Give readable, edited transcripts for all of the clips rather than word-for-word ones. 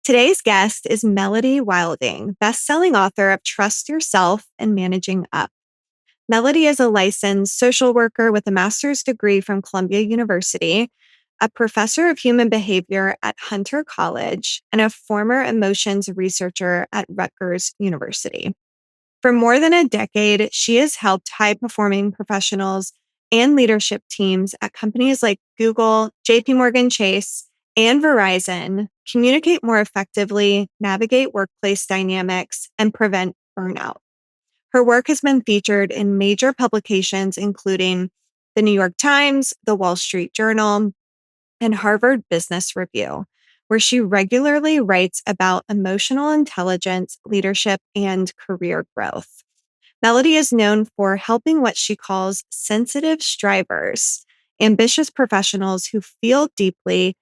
Today's guest is Melody Wilding, bestselling author of Trust Yourself and Managing Up. Melody is a licensed social worker with a master's degree from Columbia University, a professor of human behavior at Hunter College, and a former emotions researcher at Rutgers University. For more than a decade, she has helped high-performing professionals and leadership teams at companies like Google, JP Morgan Chase, and Verizon communicate more effectively, navigate workplace dynamics, and prevent burnout. Her work has been featured in major publications, including the New York Times, the Wall Street Journal, and Harvard Business Review, where she regularly writes about emotional intelligence, leadership, and career growth. Melody is known for helping what she calls sensitive strivers, ambitious professionals who feel deeply,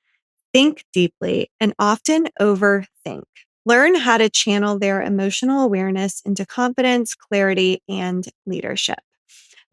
think deeply, and often overthink. Learn how to channel their emotional awareness into confidence, clarity, and leadership.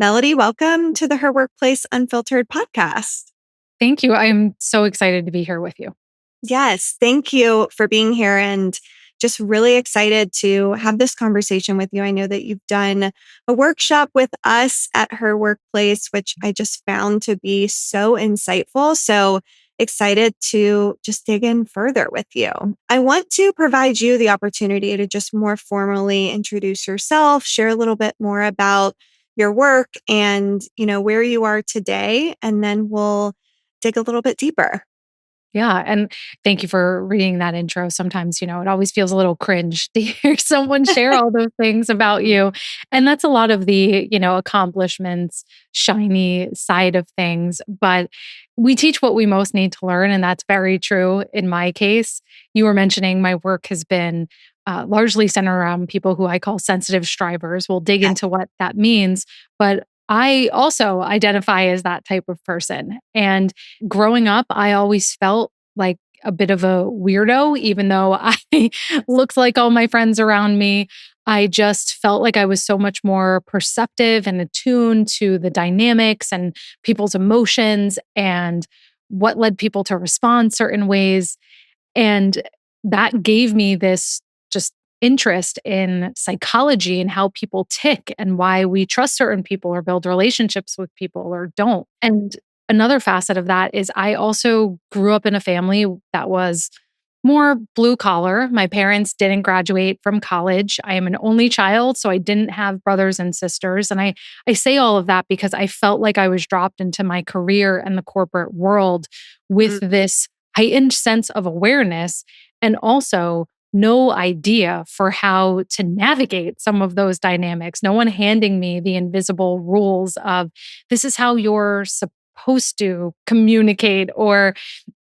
Melody, welcome to the Her Workplace Unfiltered podcast. Thank you. I'm so excited to be here with you. Yes, thank you for being here and just really excited to have this conversation with you. I know that you've done a workshop with us at Her Workplace, which I just found to be so insightful. So excited to just dig in further with you. I want to provide you the opportunity to just more formally introduce yourself, share a little bit more about your work and, where you are today, and then we'll dig a little bit deeper. Yeah. And thank you for reading that intro. Sometimes, it always feels a little cringe to hear someone share all those things about you. And that's a lot of the, accomplishments, shiny side of things. But we teach what we most need to learn. And that's very true in my case. You were mentioning my work has been largely centered around people who I call sensitive strivers. We'll dig into what that means. But I also identify as that type of person. And growing up, I always felt like a bit of a weirdo, even though I looked like all my friends around me. I just felt like I was so much more perceptive and attuned to the dynamics and people's emotions and what led people to respond certain ways. And that gave me this just interest in psychology and how people tick and why we trust certain people or build relationships with people or don't. And another facet of that is I also grew up in a family that was more blue collar. My parents didn't graduate from college. I am an only child, so I didn't have brothers and sisters. And I say all of that because I felt like I was dropped into my career and the corporate world with this heightened sense of awareness and also no idea for how to navigate some of those dynamics. No one handing me the invisible rules of this is how you're supposed to communicate, or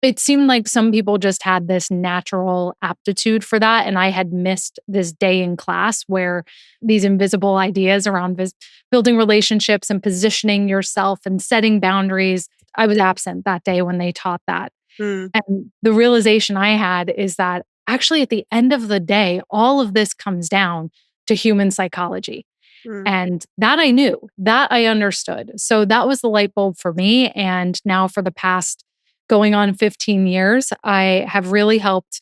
it seemed like some people just had this natural aptitude for that. And I had missed this day in class where these invisible ideas around building relationships and positioning yourself and setting boundaries, I was absent that day when they taught that. And the realization I had is that actually, at the end of the day, all of this comes down to human psychology. And that I knew, that I understood. So that was the light bulb for me. And now for the past going on 15 years, I have really helped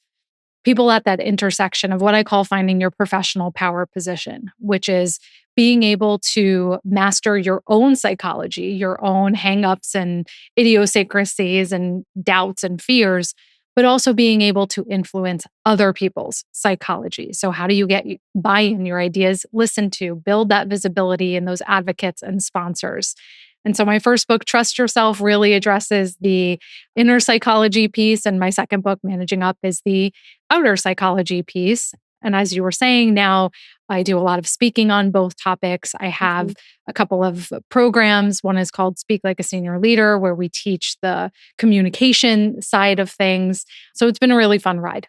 people at that intersection of what I call finding your professional power position, which is being able to master your own psychology, your own hangups and idiosyncrasies and doubts and fears, but also being able to influence other people's psychology. So how do you get buy-in, your ideas listened to, build that visibility in those advocates and sponsors? And so my first book, Trust Yourself, really addresses the inner psychology piece. And my second book, Managing Up, is the outer psychology piece. And as you were saying, now I do a lot of speaking on both topics. I have a couple of programs. One is called Speak Like a Senior Leader, where we teach the communication side of things. So it's been a really fun ride.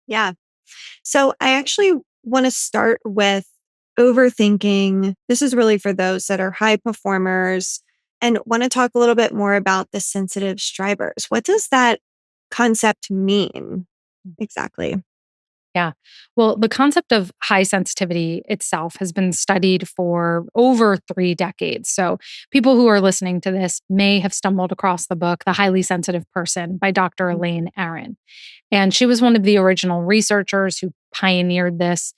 Yeah. So I actually want to start with overthinking. This is really for those that are high performers and want to talk a little bit more about the sensitive strivers. What does that concept mean exactly? Yeah. Well, the concept of high sensitivity itself has been studied for over 3 decades. So, people who are listening to this may have stumbled across the book, The Highly Sensitive Person by Dr. Mm. Elaine Aron. And she was one of the original researchers who pioneered this.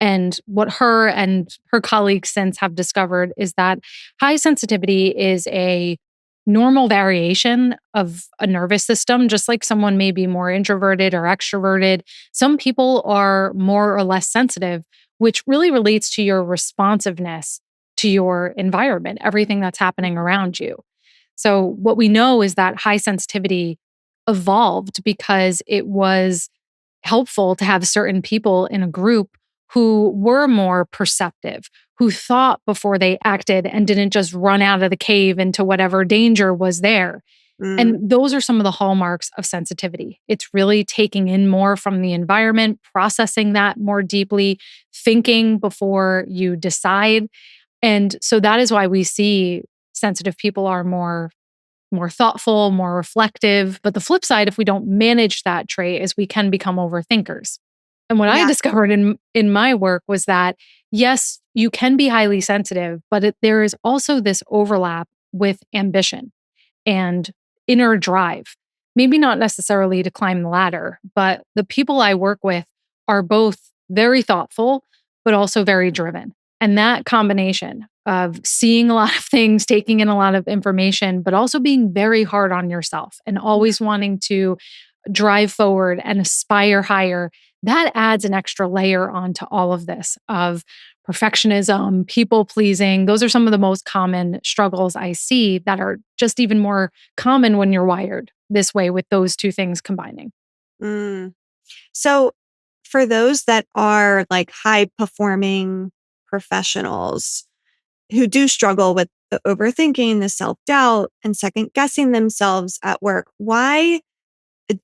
And what her and her colleagues since have discovered is that high sensitivity is a normal variation of a nervous system, just like someone may be more introverted or extroverted. Some people are more or less sensitive, which really relates to your responsiveness to your environment, everything that's happening around you. So, what we know is that high sensitivity evolved because it was helpful to have certain people in a group who were more perceptive, who thought before they acted and didn't just run out of the cave into whatever danger was there. Mm. And those are some of the hallmarks of sensitivity. It's really taking in more from the environment, processing that more deeply, thinking before you decide. And so that is why we see sensitive people are more thoughtful, more reflective. But the flip side, if we don't manage that trait, is we can become overthinkers. And what I Yeah. discovered in my work was that yes, you can be highly sensitive, but there is also this overlap with ambition and inner drive. Maybe not necessarily to climb the ladder, but the people I work with are both very thoughtful, but also very driven. And that combination of seeing a lot of things, taking in a lot of information, but also being very hard on yourself and always wanting to drive forward and aspire higher, that adds an extra layer onto all of this of perfectionism, people pleasing. Those are some of the most common struggles I see that are just even more common when you're wired this way with those two things combining. Mm. So, for those that are like high performing professionals who do struggle with the overthinking, the self doubt, and second guessing themselves at work, why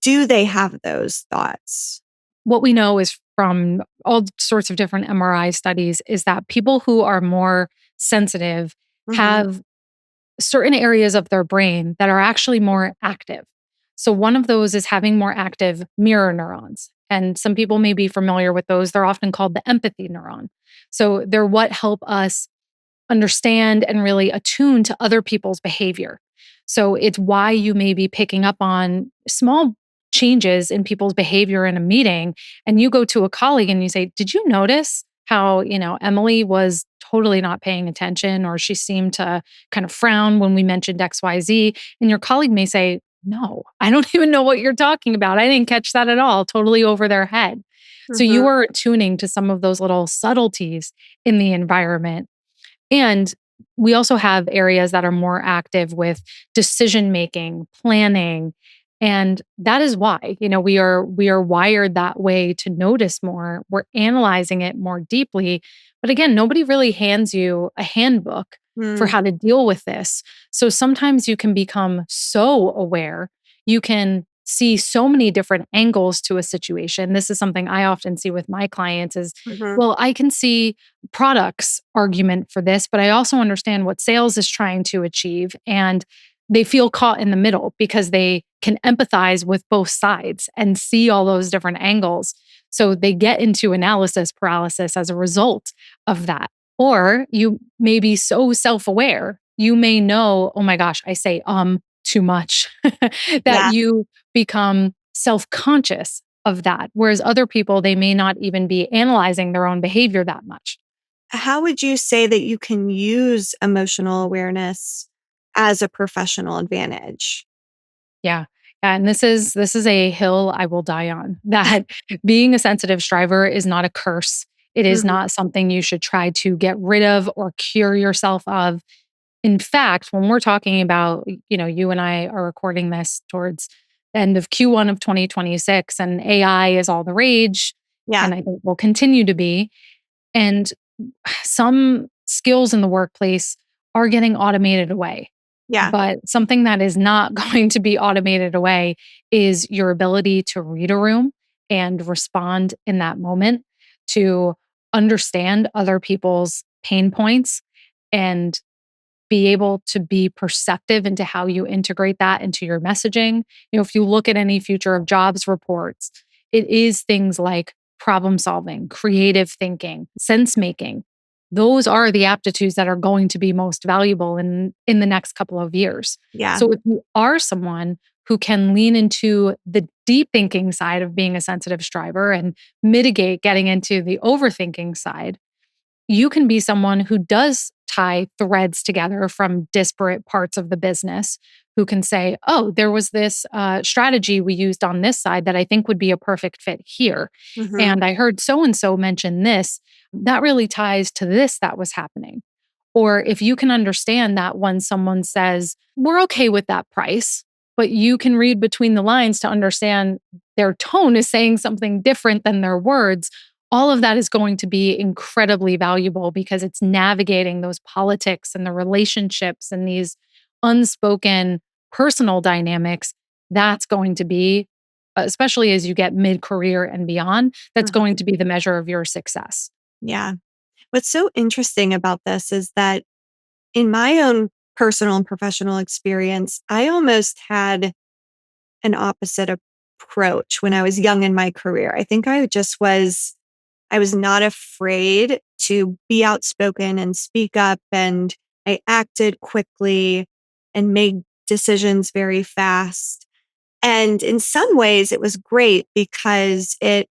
do they have those thoughts? What we know is from all sorts of different MRI studies is that people who are more sensitive Hmm. have certain areas of their brain that are actually more active. So, one of those is having more active mirror neurons. And some people may be familiar with those. They're often called the empathy neuron. So, they're what help us understand and really attune to other people's behavior. So, it's why you may be picking up on small changes in people's behavior in a meeting. And you go to a colleague and you say, "Did you notice how, Emily was totally not paying attention, or she seemed to kind of frown when we mentioned XYZ?" And your colleague may say, "No, I don't even know what you're talking about. I didn't catch that at all," totally over their head. So you Hmm. are tuning to some of those little subtleties in the environment. And we also have areas that are more active with decision making, planning, and that is why, we are wired that way to notice more. We're analyzing it more deeply. But again, nobody really hands you a handbook for Mm. how to deal with this. So sometimes you can become so aware, you can see so many different angles to a situation. This is something I often see with my clients is, Hmm. well, I can see products argument for this, but I also understand what sales is trying to achieve. And they feel caught in the middle because they can empathize with both sides and see all those different angles. So they get into analysis paralysis as a result of that. Or you may be so self aware, you may know, oh my gosh, I say too much, that Yeah. you become self conscious of that. Whereas other people, they may not even be analyzing their own behavior that much. How would you say that you can use emotional awareness as a professional advantage? Yeah. And this is a hill I will die on. That being a sensitive striver is not a curse. It is Mhm. not something you should try to get rid of or cure yourself of. In fact, when we're talking about, you and I are recording this towards the end of Q1 of 2026 and AI is all the rage Yeah. and I think will continue to be. And some skills in the workplace are getting automated away. Yeah. But something that is not going to be automated away is your ability to read a room and respond in that moment, to understand other people's pain points and be able to be perceptive into how you integrate that into your messaging. If you look at any future of jobs reports, it is things like problem solving, creative thinking, sense making. Those are the aptitudes that are going to be most valuable in the next couple of years. Yeah. So if you are someone who can lean into the deep thinking side of being a sensitive striver and mitigate getting into the overthinking side, you can be someone who does tie threads together from disparate parts of the business, who can say, oh, there was this strategy we used on this side that I think would be a perfect fit here. Hmm. And I heard so and so mention this. That really ties to this that was happening. Or if you can understand that when someone says, we're okay with that price, but you can read between the lines to understand their tone is saying something different than their words, all of that is going to be incredibly valuable because it's navigating those politics and the relationships and these unspoken personal dynamics. That's going to be, especially as you get mid career and beyond, that's Hmm. going to be the measure of your success. Yeah. What's so interesting about this is that in my own personal and professional experience, I almost had an opposite approach when I was young in my career. I think I was not afraid to be outspoken and speak up, and I acted quickly and made decisions very fast. And in some ways, it was great because it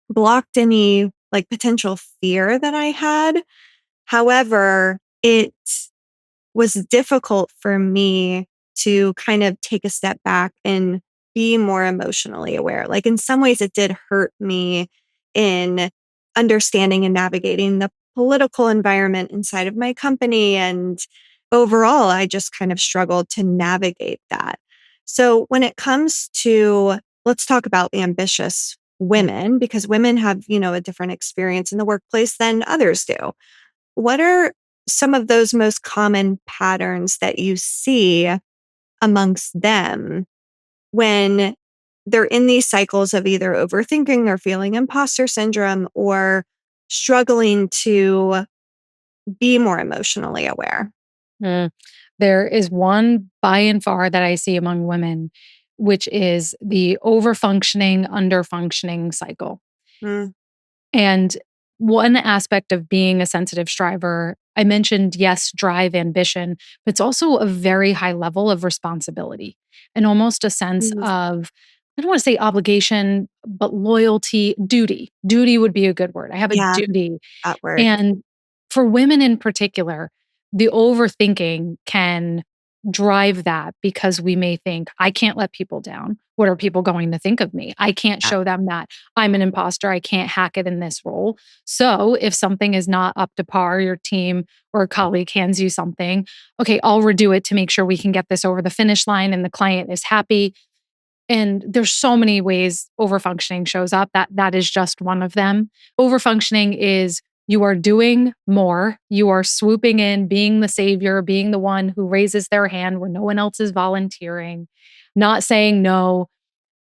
blocked any like potential fear that I had. However, it was difficult for me to kind of take a step back and be more emotionally aware. Like in some ways, it did hurt me in understanding and navigating the political environment inside of my company. And overall, I just kind of struggled to navigate that. So when it comes to, let's talk about ambitious Yeah. women, because women have, a different experience in the workplace than others do. What are some of those most common patterns that you see amongst them when they're in these cycles of either overthinking or feeling imposter syndrome or struggling to be more emotionally aware? Mm. There is one by and far that I see among women, which is the overfunctioning, underfunctioning cycle. Mm, And one aspect of being a sensitive striver, I mentioned, yes, drive, ambition, but it's also a very high level of responsibility and almost a sense mhm. of, I don't want to say obligation, but loyalty, duty. Duty would be a good word. I have a Yeah, duty. that word. And for women in particular, the overthinking can drive that because we may think, I can't let people down. What are people going to think of me? I can't Yeah, show them that I'm an imposter. I can't hack it in this role. So if something is not up to par, your team or a colleague hands you something, okay, I'll redo it to make sure we can get this over the finish line and the client is happy. And there's so many ways overfunctioning shows up. That is just one of them. Overfunctioning is you are doing more. You are swooping in, being the savior, being the one who raises their hand where no one else is volunteering, not saying no.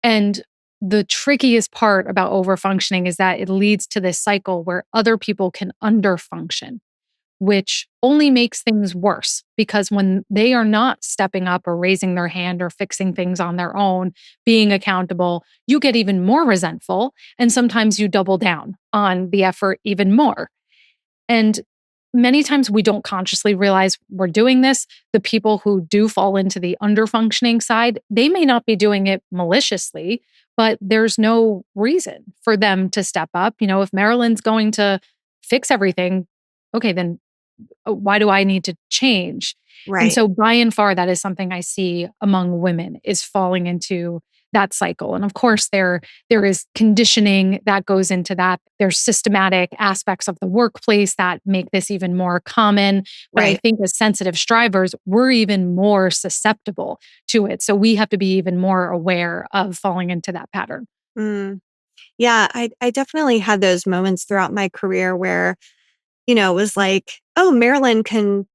And the trickiest part about overfunctioning is that it leads to this cycle where other people can underfunction, which only makes things worse because when they are not stepping up or raising their hand or fixing things on their own, being accountable, you get even more resentful. And sometimes you double down on the effort even more. And many times we don't consciously realize we're doing this. The people who do fall into the underfunctioning side, they may not be doing it maliciously, but there's no reason for them to step up. If Marilyn's going to fix everything, okay, then why do I need to change? And right. so by and far, that is something I see among women is falling into that cycle. And of course, there is conditioning that goes into that. There's systematic aspects of the workplace that make this even more common. But I Right. think as sensitive strivers, we're even more susceptible to it. So we have to be even more aware of falling into that pattern. Mm. Yeah, I definitely had those moments throughout my career where, it was like, oh, Marilyn can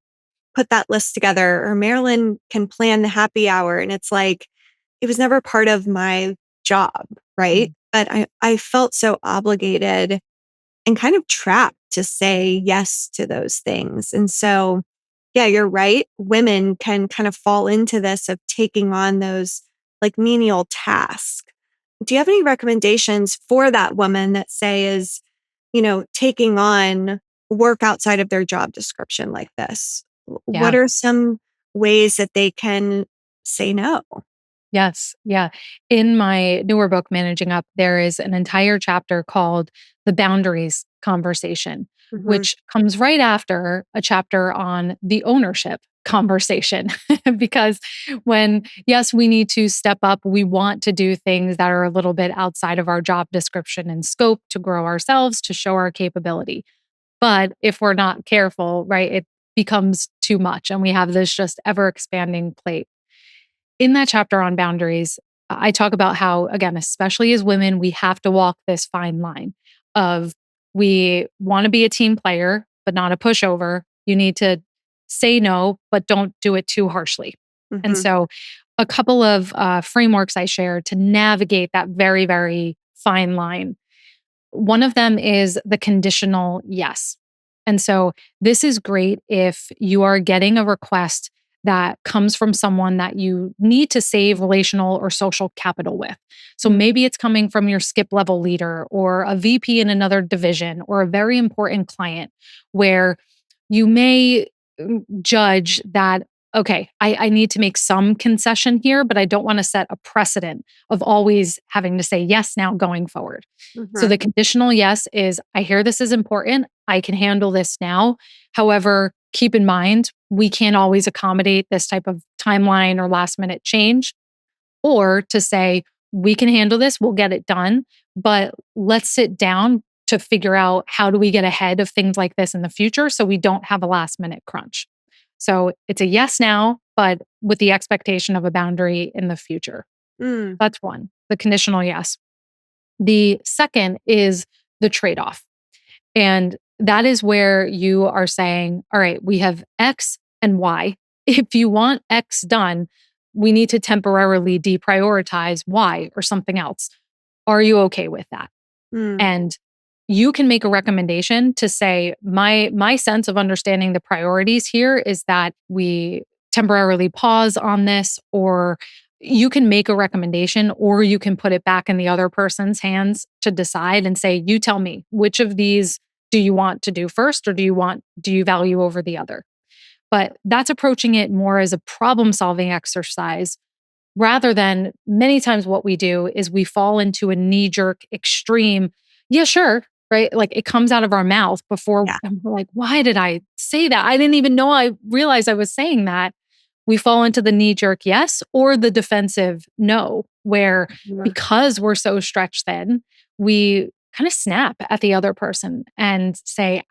put that list together or Marilyn can plan the happy hour. And it's like, it was never part of my job. Right. Mm. But I felt so obligated and kind of trapped to say yes to those things. And so, yeah, you're right. Women can kind of fall into this of taking on those like menial tasks. Do you have any recommendations for that woman that say is, taking on work outside of their job description like this? What Yeah. are some ways that they can say no? Yes. Yeah. In my newer book, Managing Up, there is an entire chapter called The Boundaries Conversation, Hmm. which comes right after a chapter on the ownership conversation. Because when, yes, we need to step up, we want to do things that are a little bit outside of our job description and scope to grow ourselves, to show our capability. But if we're not careful, right, it becomes too much and we have this just ever expanding plate. In that chapter on boundaries, I talk about how, again, especially as women, we have to walk this fine line of we want to be a team player, but not a pushover. You need to say no, but don't do it too harshly. And Hmm. so, a couple of frameworks I share to navigate that very, very fine line. One of them is the conditional yes. And so this is great if you are getting a request that comes from someone that you need to save relational or social capital with. So maybe it's coming from your skip level leader or a VP in another division or a very important client where you may judge that, okay, I need to make some concession here, but I don't want to set a precedent of always having to say yes now going forward. So Hmm. the conditional yes is I hear this is important. I can handle this now. However, keep in mind, we can't always accommodate this type of timeline or last minute change. Or to say, we can handle this, we'll get it done, but let's sit down to figure out how do we get ahead of things like this in the future so we don't have a last minute crunch. So it's a yes now, but with the expectation of a boundary in the future. Mm. That's one, the conditional yes. The second is the trade off. And that is where you are saying, all right, we have X and Y. If you want X done, we need to temporarily deprioritize Y or something else. Are you okay with that? Mm. And you can make a recommendation to say, my sense of understanding the priorities here is that we temporarily pause on this, or you can make a recommendation, or you can put it back in the other person's hands to decide and say, you tell me which of these do you want to do first, or do you value over the other? But that's approaching it more as a problem solving exercise rather than many times what we do is we fall into a knee jerk extreme. Yeah, sure. Right. Like it comes out of our mouth before Yeah. and we're like, why did I say that? I didn't even know I realized I was saying that. We fall into the knee jerk yes or the defensive no, where Yeah. because we're so stretched thin, we kind of snap at the other person and say,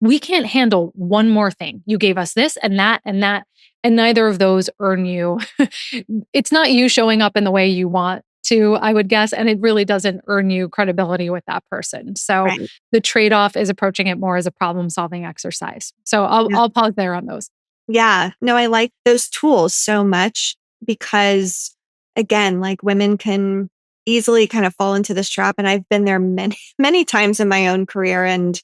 we can't handle one more thing. You gave us this and that and that, and neither of those earn you. It's not you showing up in the way you want to, I would guess, and it really doesn't earn you credibility with that person. So Right. the trade-off is approaching it more as a problem-solving exercise. So I'll pause there on those. Yeah. No, I like those tools so much because, again, like women can easily kind of fall into this trap. And I've been there many, many times in my own career and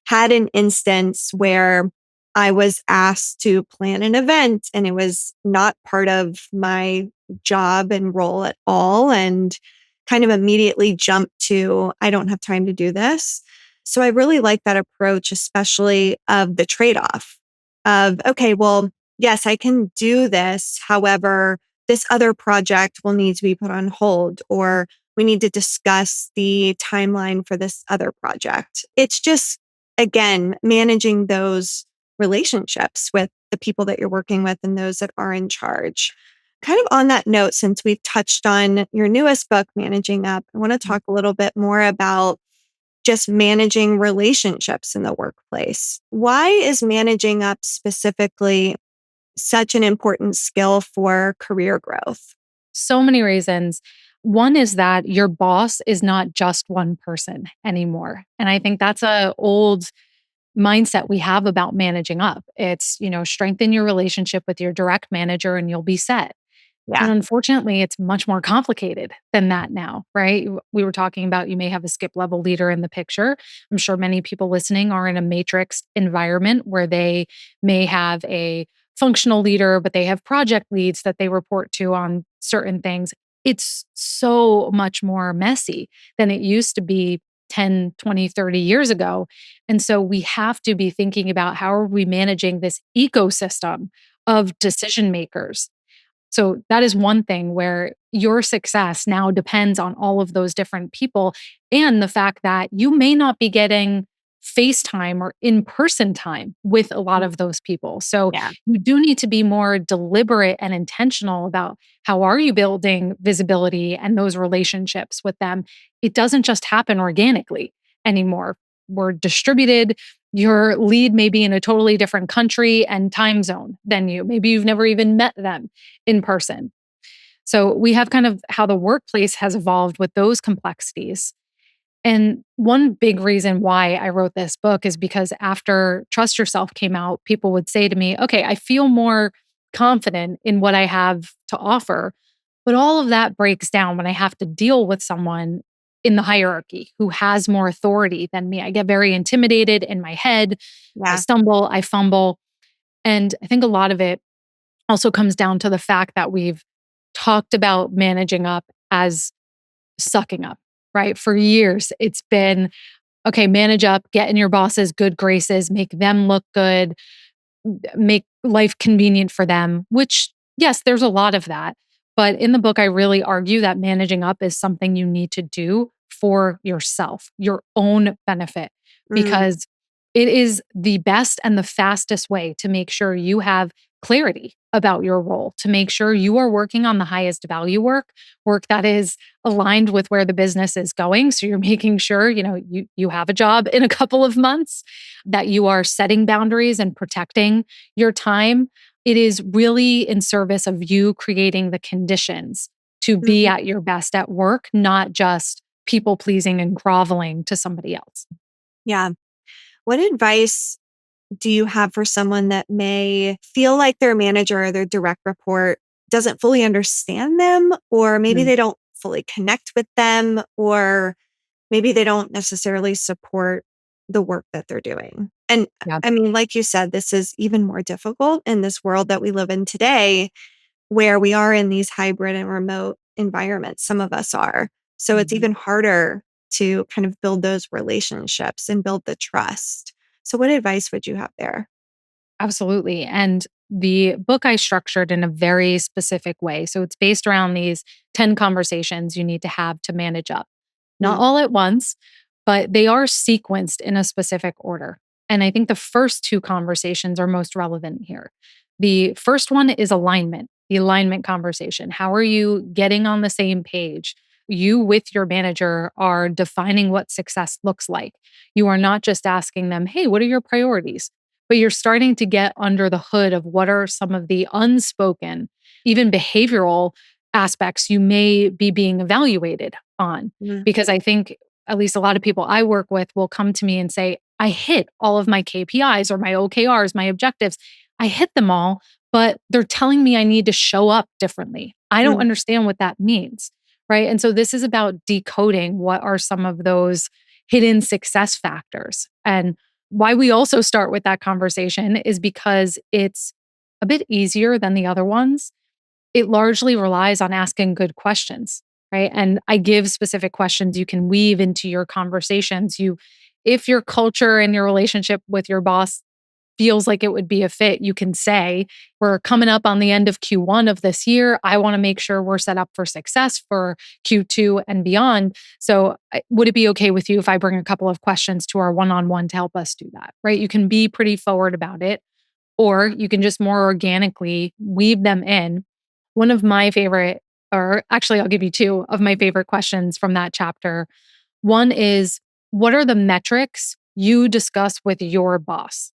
had an instance where I was asked to plan an event and it was not part of my job and role at all. And kind of immediately jumped to, I don't have time to do this. So I really like that approach, especially of the trade off of, okay, well, yes, I can do this. However, this other project will need to be put on hold, or we need to discuss the timeline for this other project. It's just, again, managing those relationships with the people that you're working with and those that are in charge. Kind of on that note, since we've touched on your newest book, Managing Up, I want to talk a little bit more about just managing relationships in the workplace. Why is managing up specifically such an important skill for career growth? So many reasons. One is that your boss is not just one person anymore. And I think that's a old mindset we have about managing up. It's, strengthen your relationship with your direct manager and you'll be set. And Yeah. unfortunately, it's much more complicated than that now, right? We were talking about you may have a skip level leader in the picture. I'm sure many people listening are in a matrix environment where they may have a functional leader, but they have project leads that they report to on certain things. it's so much more messy than it used to be 10, 20, 30 years ago. And so we have to be thinking about how are we managing this ecosystem of decision makers. So that is one thing where your success now depends on all of those different people and the fact that you may not be getting FaceTime or in-person time with a lot Mm. of those people. So Yeah. you do need to be more deliberate and intentional about how are you building visibility and those relationships with them. It doesn't just happen organically anymore. We're distributed. Your lead may be in a totally different country and time zone than you. Maybe you've never even met them in person. So we have kind of how the workplace has evolved with those complexities. And one big reason why I wrote this book is because after Trust Yourself came out, people would say to me, okay, I feel more confident in what I have to offer. But all of that breaks down when I have to deal with someone in the hierarchy who has more authority than me. I get very intimidated in my head. I Yeah. stumble, I fumble. And I think a lot of it also comes down to the fact that we've talked about managing up as sucking up, right? For years, it's been okay, manage up, get in your boss's good graces, make them look good, make life convenient for them, which, yes, there's a lot of that. But in the book, I really argue that managing up is something you need to do for yourself, your own benefit, Mm. because it is the best and the fastest way to make sure you have clarity about your role, to make sure you are working on the highest value work, work that is aligned with where the business is going. So you're making sure, you have a job in a couple of months, that you are setting boundaries and protecting your time. It is really in service of you creating the conditions to be Mhm. at your best at work, not just people pleasing and groveling to somebody else. Yeah. What advice do you have for someone that may feel like their manager or their direct report doesn't fully understand them, or maybe Mm, they don't fully connect with them, or maybe they don't necessarily support the work that they're doing? And yeah. I mean, like you said, this is even more difficult in this world that we live in today, where we are in these hybrid and remote environments. Some of us are. So it's Mhm. even harder to kind of build those relationships and build the trust. So, what advice would you have there? Absolutely. And the book I structured in a very specific way. So it's based around these 10 conversations you need to have to manage up. Not Mm. all at once, but they are sequenced in a specific order. And I think the first two conversations are most relevant here. The first one is alignment, the alignment conversation. How are you getting on the same page? You, with your manager, are defining what success looks like. You are not just asking them, hey, what are your priorities? But you're starting to get under the hood of what are some of the unspoken, even behavioral aspects you may be being evaluated on. Mm. Because I think at least a lot of people I work with will come to me and say, I hit all of my KPIs or my OKRs, my objectives. I hit them all, but they're telling me I need to show up differently. I don't Mm. understand what that means. Right. And so this is about decoding what are some of those hidden success factors. And why we also start with that conversation is because it's a bit easier than the other ones. It largely relies on asking good questions, right? And I give specific questions you can weave into your conversations. If your culture and your relationship with your boss feels like it would be a fit, you can say, we're coming up on the end of Q1 of this year. I want to make sure we're set up for success for Q2 and beyond. So, would it be okay with you if I bring a couple of questions to our one on one to help us do that? Right? You can be pretty forward about it, or you can just more organically weave them in. One of my favorite, or actually, I'll give you two of my favorite questions from that chapter. One is, what are the metrics you discuss with your boss?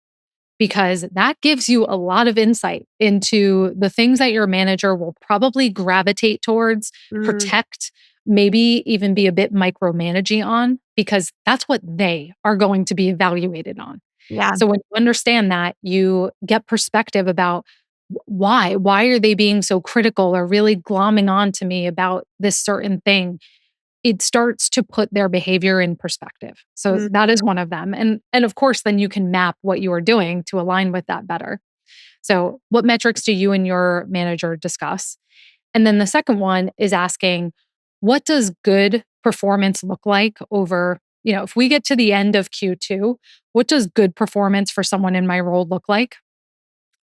Because that gives you a lot of insight into the things that your manager will probably gravitate towards, Mm. protect, maybe even be a bit micromanaging on, because that's what they are going to be evaluated on. Yeah. So when you understand that, you get perspective about why. Why are they being so critical or really glomming on to me about this certain thing? It starts to put their behavior in perspective. So Mm. that is one of them. And of course, then you can map what you are doing to align with that better. So what metrics do you and your manager discuss? And then the second one is asking, what does good performance look like over, if we get to the end of Q2, what does good performance for someone in my role look like?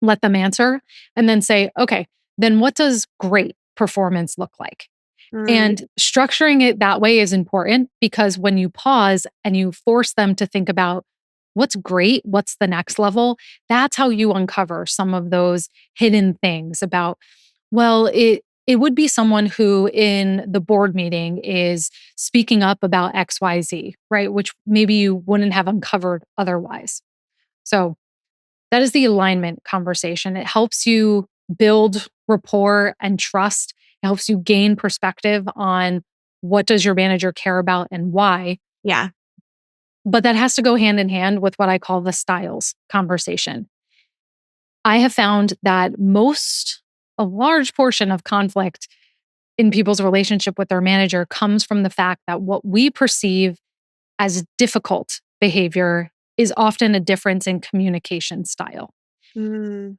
Let them answer and then say, okay, then what does great performance look like? Mm, And structuring it that way is important because when you pause and you force them to think about what's great, what's the next level, that's how you uncover some of those hidden things about, well, it would be someone who in the board meeting is speaking up about XYZ, right? Which maybe you wouldn't have uncovered otherwise. So that is the alignment conversation. It helps you build rapport and trust. It helps you gain perspective on what does your manager care about and why. yeah. But that has to go hand in hand with what I call the styles conversation. I have found that a large portion of conflict in people's relationship with their manager comes from the fact that what we perceive as difficult behavior is often a difference in communication style. Mm,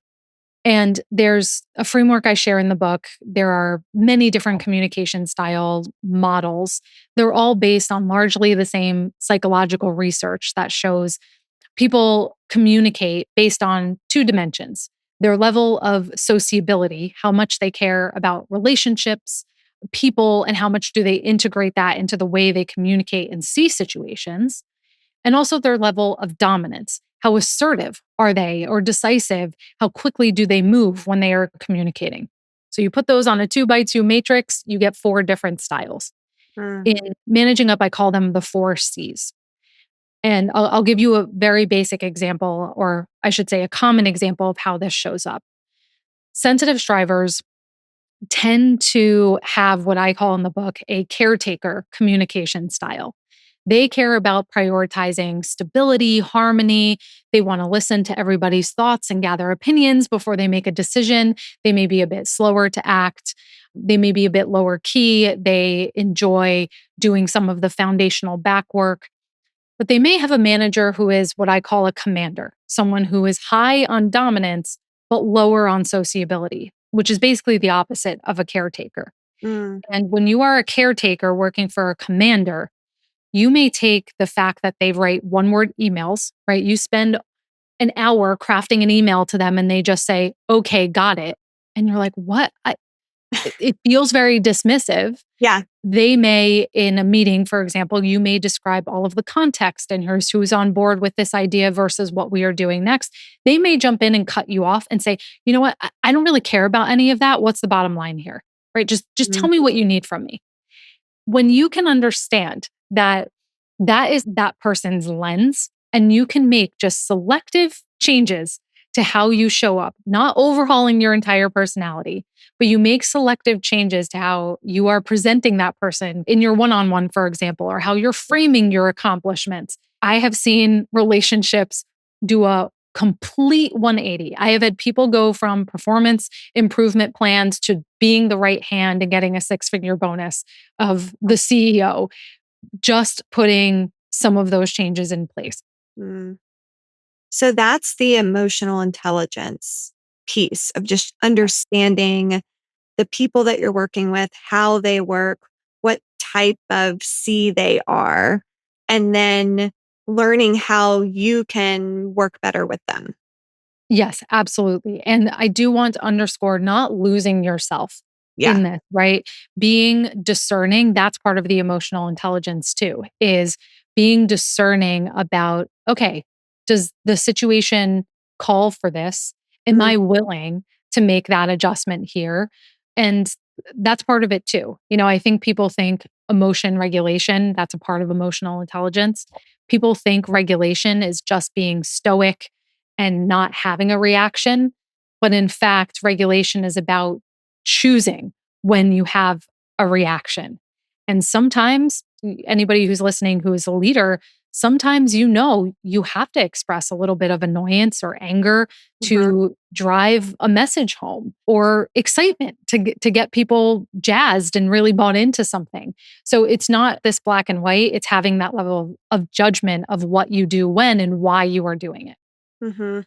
And there's a framework I share in the book. There are many different communication style models. They're all based on largely the same psychological research that shows people communicate based on two dimensions: their level of sociability, how much they care about relationships, people, and how much do they integrate that into the way they communicate and see situations, and also their level of dominance. How assertive are they or decisive? How quickly do they move when they are communicating? So you put those on a 2 by 2 matrix, you get 4 different styles. mm, In managing up, I call them the 4 C's. And I'll give you a very basic example, or I should say a common example of how this shows up. Sensitive strivers tend to have what I call in the book a caretaker communication style. They care about prioritizing stability, harmony. They want to listen to everybody's thoughts and gather opinions before they make a decision. They may be a bit slower to act. They may be a bit lower key. They enjoy doing some of the foundational back work, but they may have a manager who is what I call a commander, someone who is high on dominance, but lower on sociability, which is basically the opposite of a caretaker. mm, And when you are a caretaker working for a commander, you may take the fact that they write one word emails, right? You spend an hour crafting an email to them and they just say, okay, got it. And you're like, what? It feels very dismissive. yeah. They may, in a meeting, for example, you may describe all of the context and here's who's on board with this idea versus what we are doing next. They may jump in and cut you off and say, you know what? I don't really care about any of that. What's the bottom line here? Right? Just Mm, tell me what you need from me. When you can understand that that is that person's lens and you can make just selective changes to how you show up, not overhauling your entire personality, but you make selective changes to how you are presenting that person in your one on one, for example, or how you're framing your accomplishments. I have seen relationships do a complete 180. I have had people go from performance improvement plans to being the right hand and getting a 6-figure bonus of the CEO, just putting some of those changes in place. mm. So that's the emotional intelligence piece of just understanding the people that you're working with, how they work, what type of C they are, and then learning how you can work better with them. Yes, absolutely. And I do want to underscore not losing yourself Yeah. in this, right? Being discerning, that's part of the emotional intelligence too, is being discerning about, okay, does the situation call for this? Am Mm, I willing to make that adjustment here? And that's part of it too. I think people think emotion regulation, that's a part of emotional intelligence. People think regulation is just being stoic and not having a reaction. But in fact, regulation is about choosing when you have a reaction. And sometimes, anybody who's listening who is a leader, sometimes you have to express a little bit of annoyance or anger mhm, to drive a message home or excitement to get people jazzed and really bought into something. So it's not this black and white, it's having that level of judgment of what you do when and why you are doing it. mhm.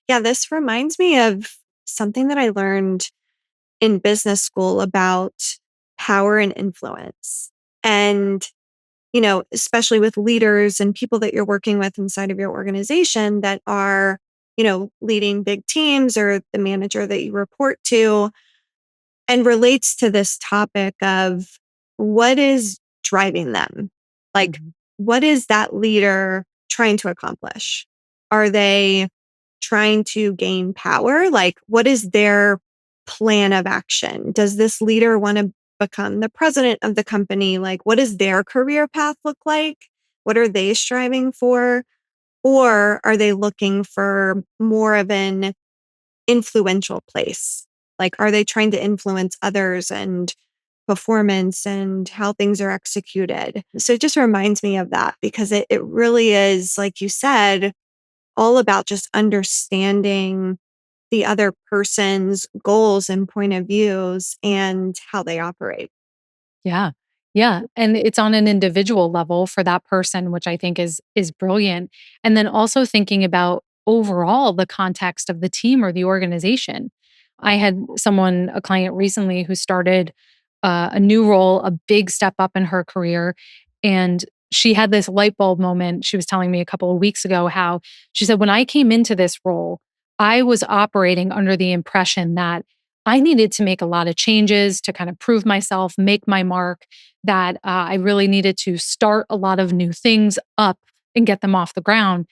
Yeah, this reminds me of something that I learned in business school about power and influence. And, especially with leaders and people that you're working with inside of your organization that are, leading big teams or the manager that you report to, and relates to this topic of what is driving them? Like, Mhm. what is that leader trying to accomplish? Are they trying to gain power? Like, what is their plan of action? Does this leader want to become the president of the company? Like, what does their career path look like? What are they striving for? Or are they looking for more of an influential place? Like, are they trying to influence others and performance and how things are executed? So it just reminds me of that because it really is, like you said, all about just understanding the other person's goals and point of views and how they operate. Yeah. Yeah, and it's on an individual level for that person, which I think is brilliant. And then also thinking about overall the context of the team or the organization. I had a client recently who started a new role, a big step up in her career, and she had this light bulb moment. She was telling me a couple of weeks ago how she said, when I came into this role, I was operating under the impression that I needed to make a lot of changes to kind of prove myself, make my mark, that I really needed to start a lot of new things up and get them off the ground.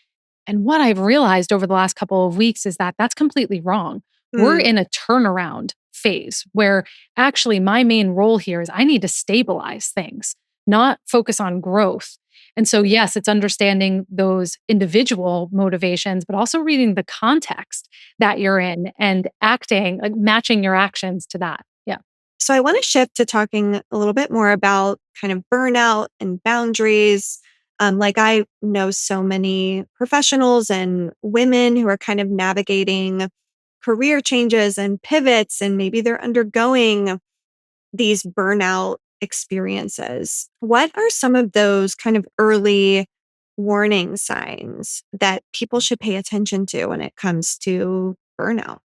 And what I've realized over the last couple of weeks is that that's completely wrong. We're Mm, in a turnaround phase where actually my main role here is I need to stabilize things, not focus on growth. And so, yes, it's understanding those individual motivations, but also reading the context that you're in and acting, like matching your actions to that. Yeah. So I want to shift to talking a little bit more about kind of burnout and boundaries. Like I know so many professionals and women who are kind of navigating career changes and pivots, and maybe they're undergoing these burnout experiences. What are some of those kind of early warning signs that people should pay attention to when it comes to burnout?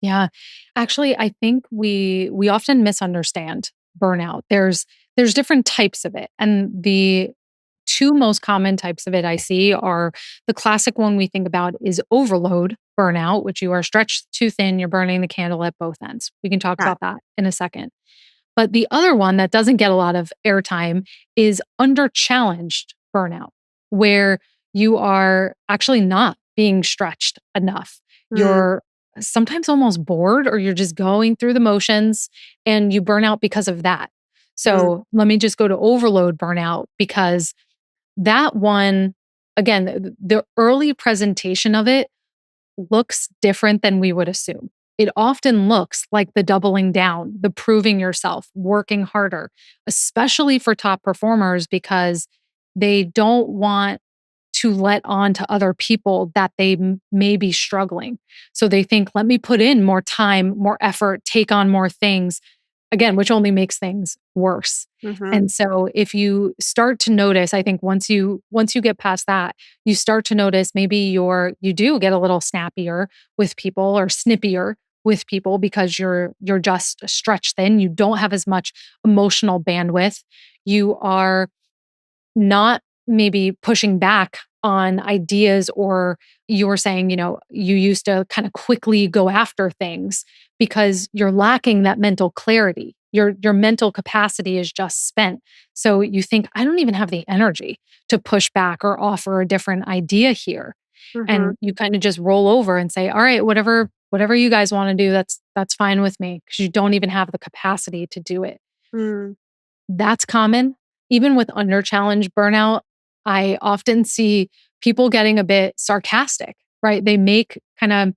Yeah. Actually, I think we often misunderstand burnout. There's different types of it. And the two most common types of it I see are the classic one we think about is overload burnout, which you are stretched too thin, you're burning the candle at both ends. We can talk Yeah. about that in a second. But the other one that doesn't get a lot of airtime is under challenged burnout, where you are actually not being stretched enough. Mm, You're sometimes almost bored or you're just going through the motions and you burn out because of that. mm, So let me just go to overload burnout because that one, again, the early presentation of it looks different than we would assume. It often looks like the doubling down, the proving yourself, working harder, especially for top performers because they don't want to let on to other people that they may be struggling. So they think, let me put in more time, more effort, take on more things, again, which only makes things worse. mhm, And so if you start to notice, I think once you get past that, you start to notice maybe you do get a little snappier with people or snippier with people because you're just stretched thin. You don't have as much emotional bandwidth. You are not maybe pushing back on ideas, or you were saying, you used to kind of quickly go after things because you're lacking that mental clarity. Your mental capacity is just spent. So you think, I don't even have the energy to push back or offer a different idea here. mhm, And you kind of just roll over and say, all right, whatever you guys want to do, that's fine with me because you don't even have the capacity to do it. mm, That's common. Even with under challenge burnout, I often see people getting a bit sarcastic, right? They make kind of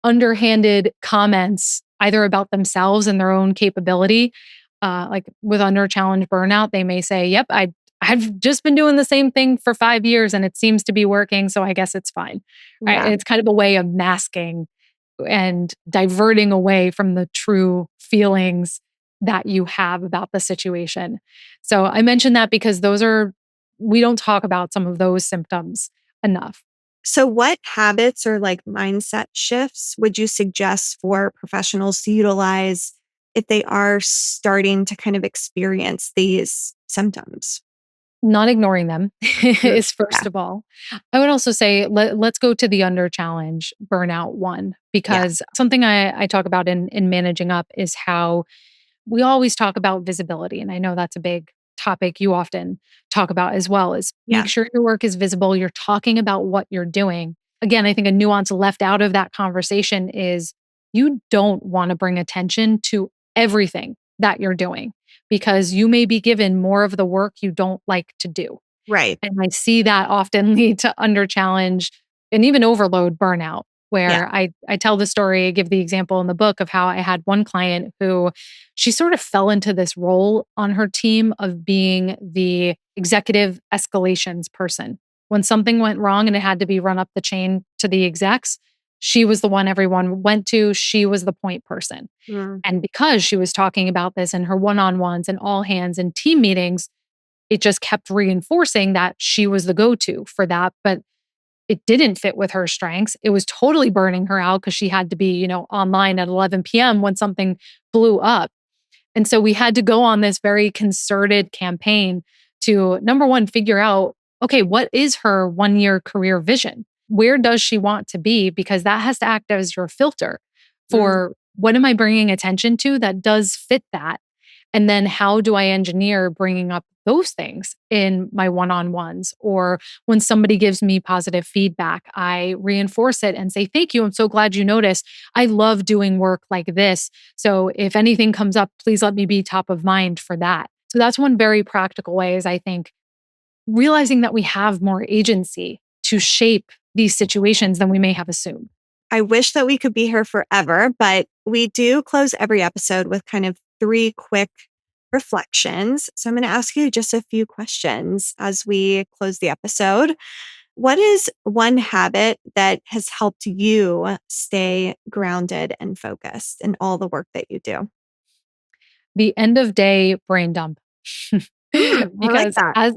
underhanded comments either about themselves and their own capability. Like with under challenge burnout, they may say, "Yep, I've just been doing the same thing for 5 years and it seems to be working, so I guess it's fine." Right? yeah. And it's kind of a way of masking and diverting away from the true feelings that you have about the situation. So I mention that because we don't talk about some of those symptoms enough. So, what habits or like mindset shifts would you suggest for professionals to utilize if they are starting to kind of experience these symptoms? Not ignoring them Mm, is yeah. first of all. I would also say let's go to the under challenge burnout one, Yeah. because something I talk about in managing up is how we always talk about visibility. And I know that's a big topic you often talk about as well, is Yeah. make sure your work is visible. You're talking about what you're doing. Again, I think a nuance left out of that conversation is you don't want to bring attention to everything that you're doing because you may be given more of the work you don't like to do. Right. And I see that often lead to under challenge and even overload burnout, Yeah. where I tell the story, I give the example in the book of how I had one client who she sort of fell into this role on her team of being the executive escalations person. When something went wrong and it had to be run up the chain to the execs, she was the one everyone went to. She was the point person. Mm, And because she was talking about this in her one on ones and all hands and team meetings, it just kept reinforcing that she was the go to for that. But it didn't fit with her strengths. It was totally burning her out because she had to be, online at 11 p.m. when something blew up. And so we had to go on this very concerted campaign to number one, figure out, okay, what is her 1 year career vision? Where does she want to be? Because that has to act as your filter mm. for what am I bringing attention to that does fit that? And then how do I engineer bringing up those things in my one on ones? Or when somebody gives me positive feedback, I reinforce it and say, thank you. I'm so glad you noticed. I love doing work like this. So if anything comes up, please let me be top of mind for that. So that's one very practical way is I think realizing that we have more agency to shape these situations than we may have assumed. I wish that we could be here forever, but we do close every episode with kind of three quick reflections. So I'm going to ask you just a few questions as we close the episode. What is one habit that has helped you stay grounded and focused in all the work that you do? The end of day brain dump. I like Because that.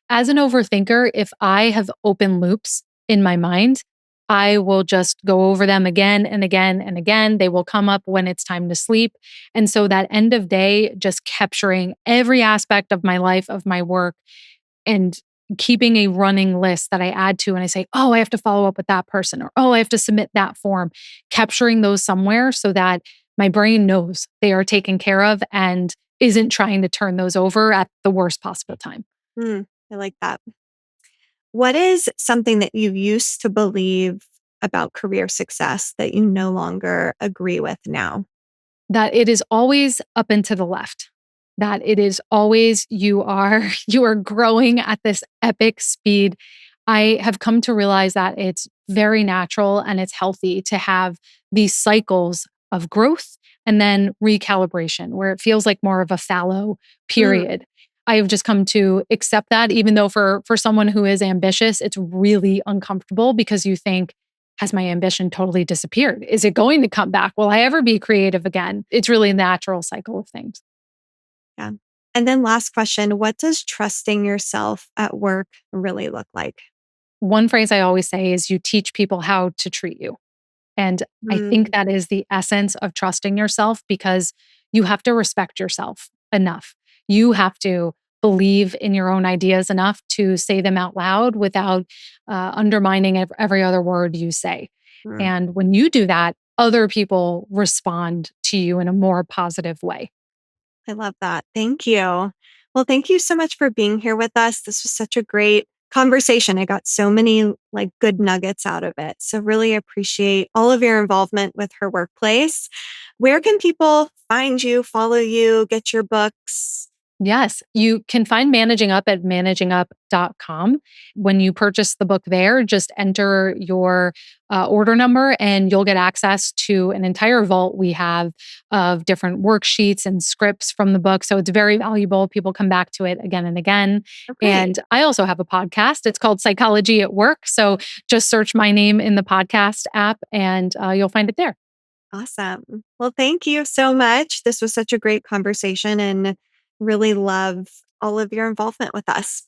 as an overthinker, if I have open loops in my mind, I will just go over them again and again and again. They will come up when it's time to sleep. And so that end of day, just capturing every aspect of my life, of my work, and keeping a running list that I add to, and I say, oh, I have to follow up with that person, or oh, I have to submit that form, capturing those somewhere so that my brain knows they are taken care of and isn't trying to turn those over at the worst possible time. I like that. What is something that you used to believe about career success that you no longer agree with now? That it is always up and to the left. That it is always you are growing at this epic speed. I have come to realize that it's very natural and it's healthy to have these cycles of growth and then recalibration where it feels like more of a fallow Mm, period. I have just come to accept that even though for someone who is ambitious, it's really uncomfortable because you think has my ambition totally disappeared? Is it going to come back? Will I ever be creative again? It's really a natural cycle of things. yeah. And then last question, what does trusting yourself at work really look like? One phrase I always say is you teach people how to treat you. And I think Mm, that is the essence of trusting yourself because you have to respect yourself enough. You have to believe in your own ideas enough to say them out loud without undermining every other word you say. mm. And when you do that, other people respond to you in a more positive way. I love that. Thank you. Well, thank you so much for being here with us. This was such a great conversation. I got so many good nuggets out of it. So really appreciate all of your involvement with her workplace. Where can people find you, follow you, get your books? Yes, you can find Managing Up at managingup.com. When you purchase the book there, just enter your order number and you'll get access to an entire vault we have of different worksheets and scripts from the book. So it's very valuable. People come back to it again and again. Oh, great. And I also have a podcast. It's called Psychology at Work. So just search my name in the podcast app and you'll find it there. Awesome. Well, thank you so much. This was such a great conversation and really love all of your involvement with us.